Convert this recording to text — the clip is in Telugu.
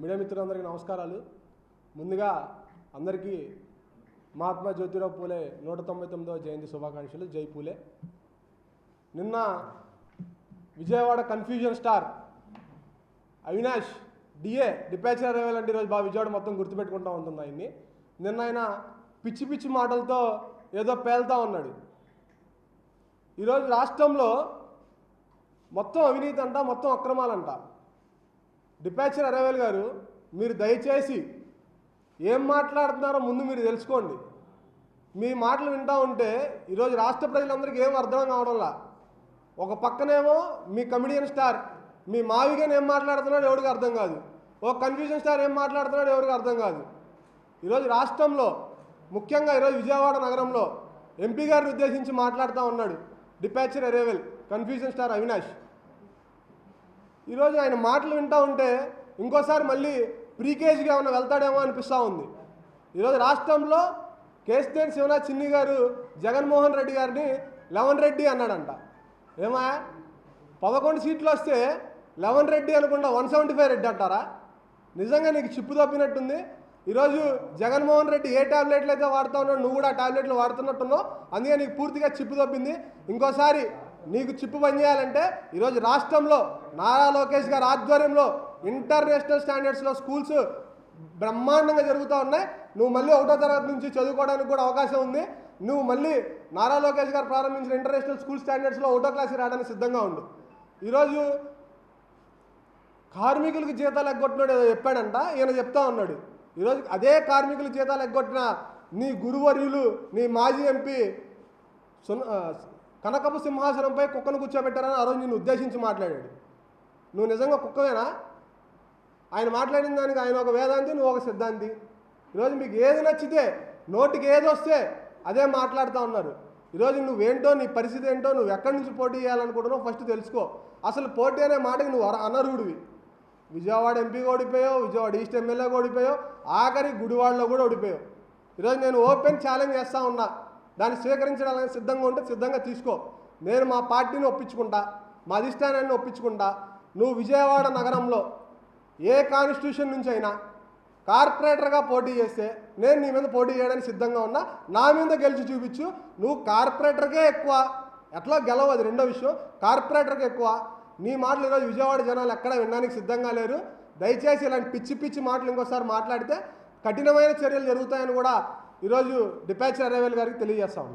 మీడియా మిత్రులందరికీ నమస్కారాలు. ముందుగా అందరికీ మహాత్మా జ్యోతిరావు పూలే 199వ జయంతి శుభాకాంక్షలు. జై పూలే. నిన్న Vijayawada confusion star Avinash DA departure arrival అంటే ఈరోజు బాగా విజయవాడ మొత్తం గుర్తుపెట్టుకుంటూ ఉంటుంది ఆయన్ని. నిన్న ఆయన పిచ్చి పిచ్చి మాటలతో ఏదో పేలుతూ ఉన్నాడు. ఈరోజు రాష్ట్రంలో మొత్తం అవినీతి అంట, మొత్తం అక్రమాలంట. డిపాచర్ అరైవల్ గారు, మీరు దయచేసి ఏం మాట్లాడుతున్నారో ముందు మీరు తెలుసుకోండి. మీ మాటలు వింటూ ఉంటే ఈరోజు రాష్ట్ర ప్రజలందరికీ ఏం అర్థం కావడంలా. ఒక పక్కనేమో మీ కమెడియన్ స్టార్ మీ మావిగన్ ఏం మాట్లాడుతున్నాడు ఎవరికి అర్థం కాదు, ఓ కన్ఫ్యూజన్ స్టార్ ఏం మాట్లాడుతున్నాడు ఎవరికి అర్థం కాదు. ఈరోజు రాష్ట్రంలో ముఖ్యంగా ఈరోజు విజయవాడ నగరంలో ఎంపీ గారిని ఉద్దేశించి మాట్లాడుతూ ఉన్నాడు departure arrival confusion star Avinash. ఈరోజు ఆయన మాటలు వింటూ ఉంటే ఇంకోసారి మళ్ళీ ప్రీకేజ్గా ఏమైనా వెళ్తాడేమో అనిపిస్తూ ఉంది. ఈరోజు రాష్ట్రంలో కేశినేని శివనాథ్ చిన్ని గారు జగన్మోహన్ రెడ్డి గారిని 11 రెడ్డి అన్నాడంట. ఏమా 11 సీట్లు వస్తే 11 రెడ్డి అనుకుంటా 175 రెడ్డి అంటారా? నిజంగా నీకు చిప్పు తప్పినట్టుంది. ఈరోజు జగన్మోహన్ రెడ్డి ఏ ట్యాబ్లెట్లు అయితే వాడుతూ ఉన్నాడు నువ్వు కూడా ఆ ట్యాబ్లెట్లు వాడుతున్నట్టున్నావు. అందుకే నీకు పూర్తిగా చిప్పు తప్పింది. ఇంకోసారి నీకు చిప్పు పని చేయాలంటే ఈరోజు రాష్ట్రంలో నారా లోకేష్ గారి ఆధ్వర్యంలో ఇంటర్నేషనల్ స్టాండర్డ్స్లో స్కూల్స్ బ్రహ్మాండంగా జరుగుతూ ఉన్నాయి. నువ్వు మళ్ళీ 1వ తరగతి నుంచి చదువుకోవడానికి కూడా అవకాశం ఉంది. నువ్వు మళ్ళీ నారా లోకేష్ గారు ప్రారంభించిన ఇంటర్నేషనల్ స్కూల్ స్టాండర్డ్స్లో 1వ క్లాస్కి రావడానికి సిద్ధంగా ఉండు. ఈరోజు కార్మికులకు జీతాలు ఎగ్గొట్టినాడు ఏదో చెప్పాడంట, ఈయన చెప్తా ఉన్నాడు. ఈరోజు అదే కార్మికుల జీతాలు ఎగ్గొట్టిన నీ గురువర్యులు, నీ మాజీ ఎంపీ కనకపు సింహాసనంపై కుక్కను కూర్చోబెట్టారని ఆ రోజు నిన్ను ఉద్దేశించి మాట్లాడాడు. నువ్వు నిజంగా కుక్కవేనా? ఆయన మాట్లాడిన దానికి ఆయన ఒక వేదాంతి, నువ్వు ఒక సిద్ధాంతి. ఈరోజు మీకు ఏది నచ్చితే నోటికి ఏది వస్తే అదే మాట్లాడుతూ ఉన్నారు. ఈరోజు నువ్వేంటో, నీ పరిస్థితి ఏంటో, నువ్వు ఎక్కడి నుంచి పోటీ చేయాలనుకుంటున్నావు ఫస్ట్ తెలుసుకో. అసలు పోటీ అనే మాటకి నువ్వు అనర్హుడివి. విజయవాడ ఎంపీగా ఓడిపోయావు, విజయవాడ ఈస్ట్ ఎమ్మెల్యేగా ఓడిపోయావు, ఆఖరి గుడివాడలో కూడా ఓడిపోయావు. ఈరోజు నేను ఓపెన్ ఛాలెంజ్ చేస్తూ ఉన్నా. దాన్ని స్వీకరించడానికి సిద్ధంగా ఉంటే సిద్ధంగా తీసుకో. నేను మా పార్టీని ఒప్పించుకుంటా, మా అధిష్టానాన్ని ఒప్పించుకుంటా. నువ్వు విజయవాడ నగరంలో ఏ కాన్స్టిట్యూషన్ నుంచి అయినా కార్పొరేటర్గా పోటీ చేస్తే నేను నీ మీద పోటీ చేయడానికి సిద్ధంగా ఉన్నా. నా మీద గెలిచి చూపించు. నువ్వు కార్పొరేటర్కే ఎక్కువ, ఎట్లా గెలవు అది రెండో విషయం, కార్పొరేటర్కే ఎక్కువ. నీ మాటలు ఈరోజు విజయవాడ జనాలు ఎక్కడ వినడానికి సిద్ధంగా లేరు. దయచేసి ఇలాంటి పిచ్చి పిచ్చి మాటలు ఇంకోసారి మాట్లాడితే కఠినమైన చర్యలు జరుగుతాయని కూడా ఈరోజు డిపాచర్ అరైవల్ గారికి తెలియజేస్తాం.